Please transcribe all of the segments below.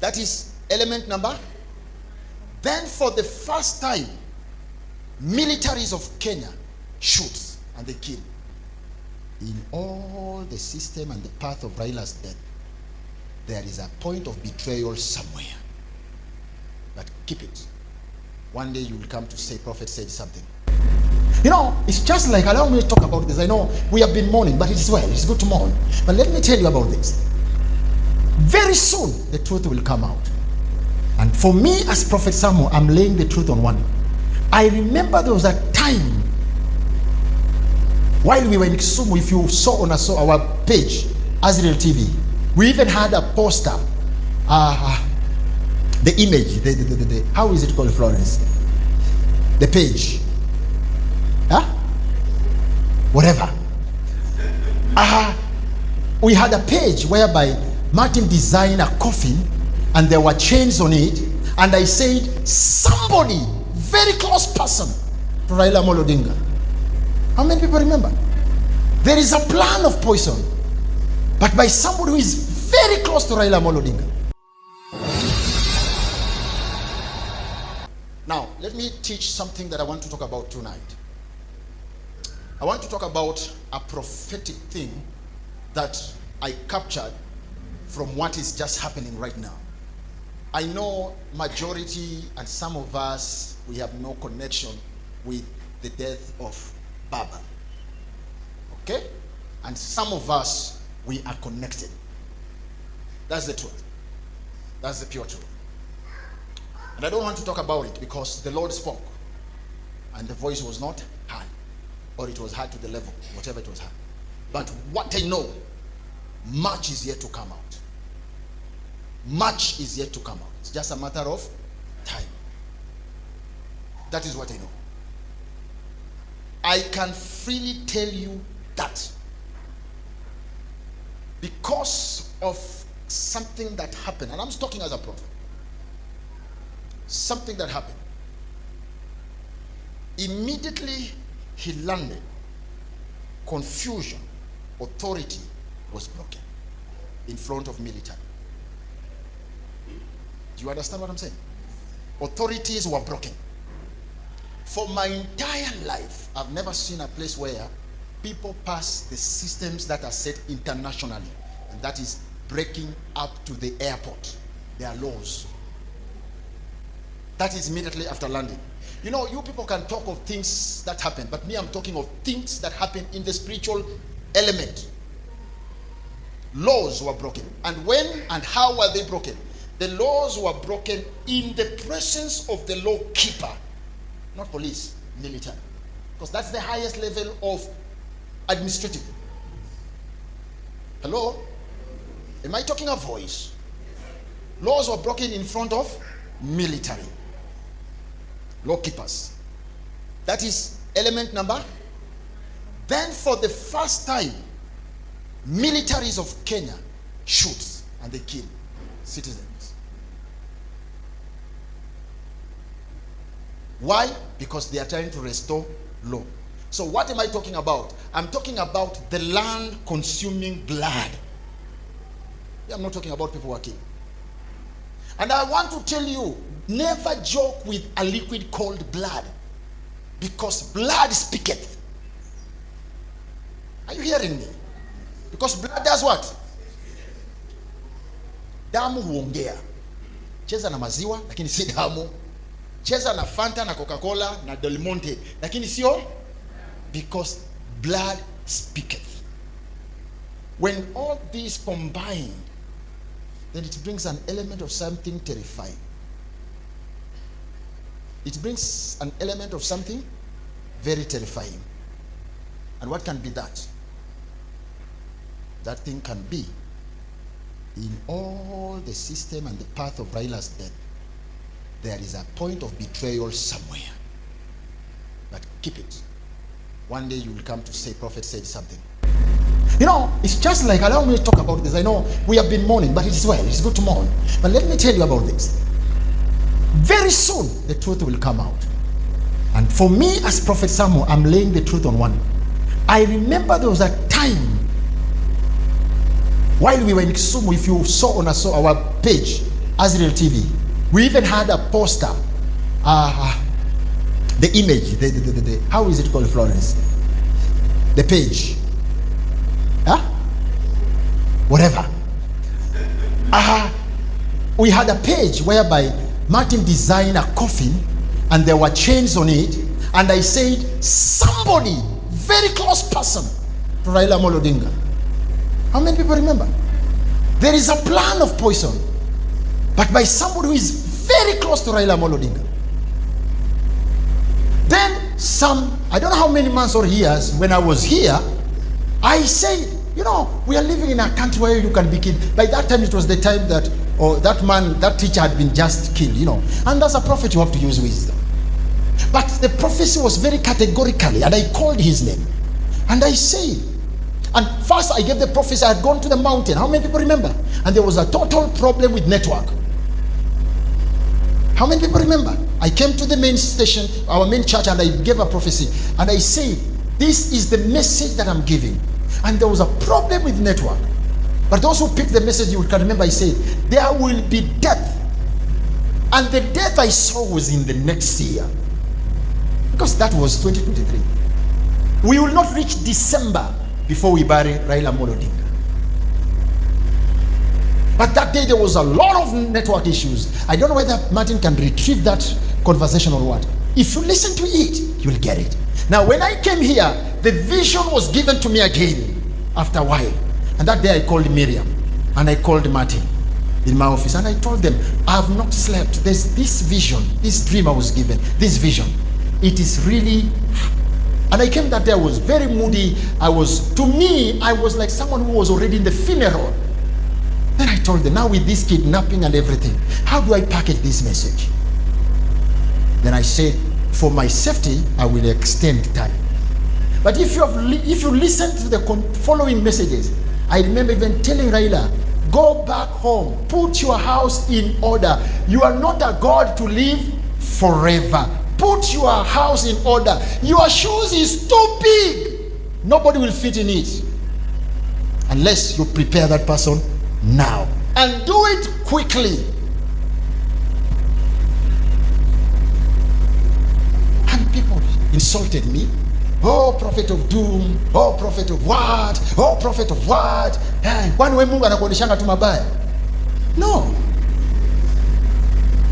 That is element number. Then for the first time, militaries of Kenya shoots and they kill. In all the system and the path of Raila'S death, there is a point of betrayal somewhere. But keep it. One day you will come to say, prophet said something. You know, it's just like, allow me to talk about this. I know we have been mourning, but it's well, it's good to mourn. But let me tell you about this. Very soon, the truth will come out. And for me, as Prophet Samo, I'm laying the truth on one. I remember there was a time while we were in Kisumu, if you saw on our page, Azrael TV, we even had a poster, the image, how is it called, Florence? The page. Huh? Whatever. We had a page whereby Martin designed a coffin and there were chains on it, and I said, somebody, very close person to Raila Amolo Odinga. How many people remember? There is a plan of poison, but by somebody who is very close to Raila Amolo Odinga. Now, let me teach something that I want to talk about tonight. I want to talk about a prophetic thing that I captured from what is just happening right now. I know majority and some of us, we have no connection with the death of Baba. Okay? And some of us, we are connected. That's the truth. That's the pure truth. And I don't want to talk about it because the Lord spoke and the voice was not high, or it was high to the level, whatever it was high. But what I know, much is yet to come out. Much is yet to come out. It's just a matter of time. That is what I know. I can freely tell you that because of something that happened, and I'm talking as a prophet, something that happened, immediately he landed, confusion, authority was broken in front of military. Do you understand what I'm saying? Authorities were broken. For my entire life, I've never seen a place where people pass the systems that are set internationally, and that is breaking up to the airport. There are laws. That is immediately after landing. You know, you people can talk of things that happen, but me, I'm talking of things that happen in the spiritual element. Laws were broken. And when and how were they broken? The laws were broken in the presence of the law keeper, not police, military. Because that's the highest level of administrative. Hello? Am I talking a voice? Laws were broken in front of military. Law keepers. That is element number. Then for the first time, militaries of Kenya shoot and they kill citizens. Why? Because they are trying to restore law. So what am I talking about? I'm talking about the land consuming blood. I'm not talking about people who are killed. And I want to tell you, never joke with a liquid called blood, because blood speaketh. Are you hearing me? Because blood does what? Damu huongea. Cheza na maziwa lakini si damu. Cheza na Fanta na Coca-Cola na Del Monte lakini sio, because blood speaketh. When all these combined, then it brings an element of something terrifying. It brings an element of something very terrifying. And what can be that? That thing can be, in all the system and the path of Raila'S death, there is a point of betrayal somewhere. But keep it. One day you will come to say, prophet said something. You know, it's just like, allow me to talk about this. I know we have been mourning, but it's well, it's good to mourn. But let me tell you about this. Very soon, the truth will come out. And for me, as Prophet Samo, I'm laying the truth on one. I remember there was a time while we were in Kisumu, if you saw on our page, Azrael TV. We even had a poster. The image, the how is it called, Florence? The page. Whatever. We had a page whereby Martin designed a coffin and there were chains on it, and I said, somebody, very close person to Raila Amolo Odinga. How many people remember? There is a plan of poison, but by somebody who is very close to Raila Amolo Odinga. Then I don't know how many months or years, when I was here, I said, we are living in a country where you can be killed. By that time, it was the time that that teacher had been just killed, And as a prophet, you have to use wisdom. But the prophecy was very categorically, and I called his name. And I said, and first I gave the prophecy, I had gone to the mountain. How many people remember? And there was a total problem with network. How many people remember? I came to the main station, our main church, and I gave a prophecy. And I said, this is the message that I'm giving. And there was a problem with network. But those who picked the message, you can remember I said, there will be death. And the death I saw was in the next year. Because that was 2023. We will not reach December before we bury Raila Amolo Odinga. But that day there was a lot of network issues. I don't know whether Martin can retrieve that conversation or what. If you listen to it, you'll get it. Now when I came here, the vision was given to me again after a while. And that day I called Miriam and I called Martin in my office, and I told them, I have not slept. There's this vision, this dream I was given, this vision. It is really, and I came that day, I was very moody. To me, I was like someone who was already in the funeral. Then I told them, now with this kidnapping and everything, how do I package this message? Then I said, for my safety, I will extend time. But if you listen to the following messages, I remember even telling Raila, go back home, put your house in order. You are not a God to live forever. Put your house in order. Your shoes is too big. Nobody will fit in it unless you prepare that person now, and do it quickly. And people insulted me. Oh, prophet of doom. Oh, prophet of what? Oh, prophet of what? Kwani we Mungu anakuoneshanga tu mabaya? No.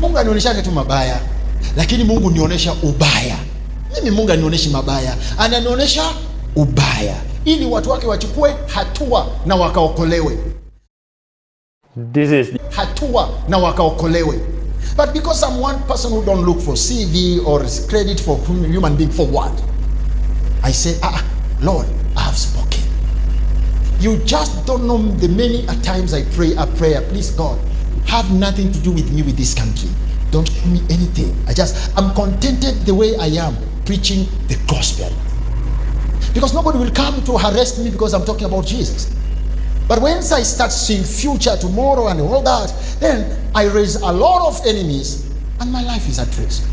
Mungu anaoneshanga tu mabaya, lakini Mungu nionyesha ubaya. Mimi Mungu anioneshi mabaya, ananionyesha ubaya ili watu wake wachukue hatua na wakaokolewe. This is hatua na wakaokolewe. But because I'm one person who don't look for CV or credit for human being, for what? I say, Lord, I have spoken. You just don't know the many times I pray a prayer. Please, God, have nothing to do with me, with this country. Don't show me anything. I'm contented the way I am, preaching the gospel. Because nobody will come to harass me because I'm talking about Jesus. But once I start seeing future, tomorrow and all that, then I raise a lot of enemies and my life is at risk.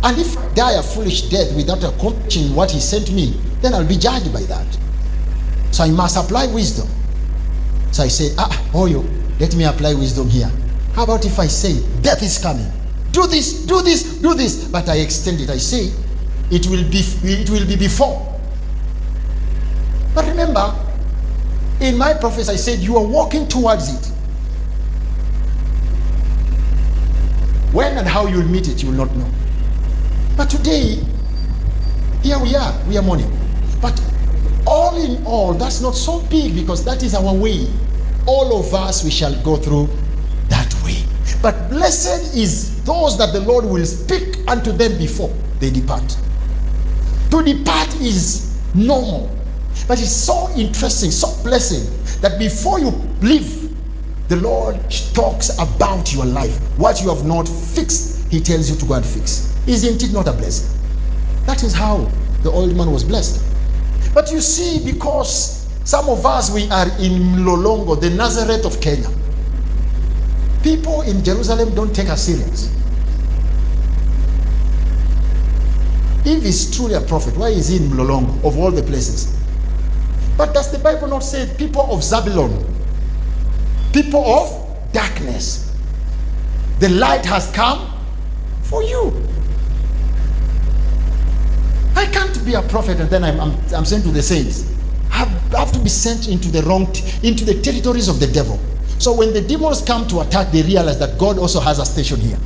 And if I die a foolish death without accomplishing what he sent me, then I'll be judged by that. So I must apply wisdom. So I say, let me apply wisdom here. How about if I say, death is coming? Do this, do this, do this. But I extend it. I say, it will be before. But remember, in my prophecy, I said, you are walking towards it. When and how you'll meet it, you will not know. But today, here we are mourning. But all in all, that's not so big because that is our way. All of us, we shall go through that way. But blessed is those that the Lord will speak unto them before they depart. To depart is normal. But it's so interesting, so blessing, that before you leave, the Lord talks about your life. What you have not fixed, he tells you to go and fix. Isn't it not a blessing? That is how the old man was blessed. But you see, because some of us, we are in Mlolongo, the Nazareth of Kenya. People in Jerusalem don't take us serious. If he's truly a prophet, why is he in Mlolongo, of all the places? But does the Bible not say people of Zabulon, people of darkness, The light has come for you. I can't be a prophet and then I'm sent to the saints. I have to be sent into into the territories of the devil. So when the demons come to attack, they realize that God also has a station here.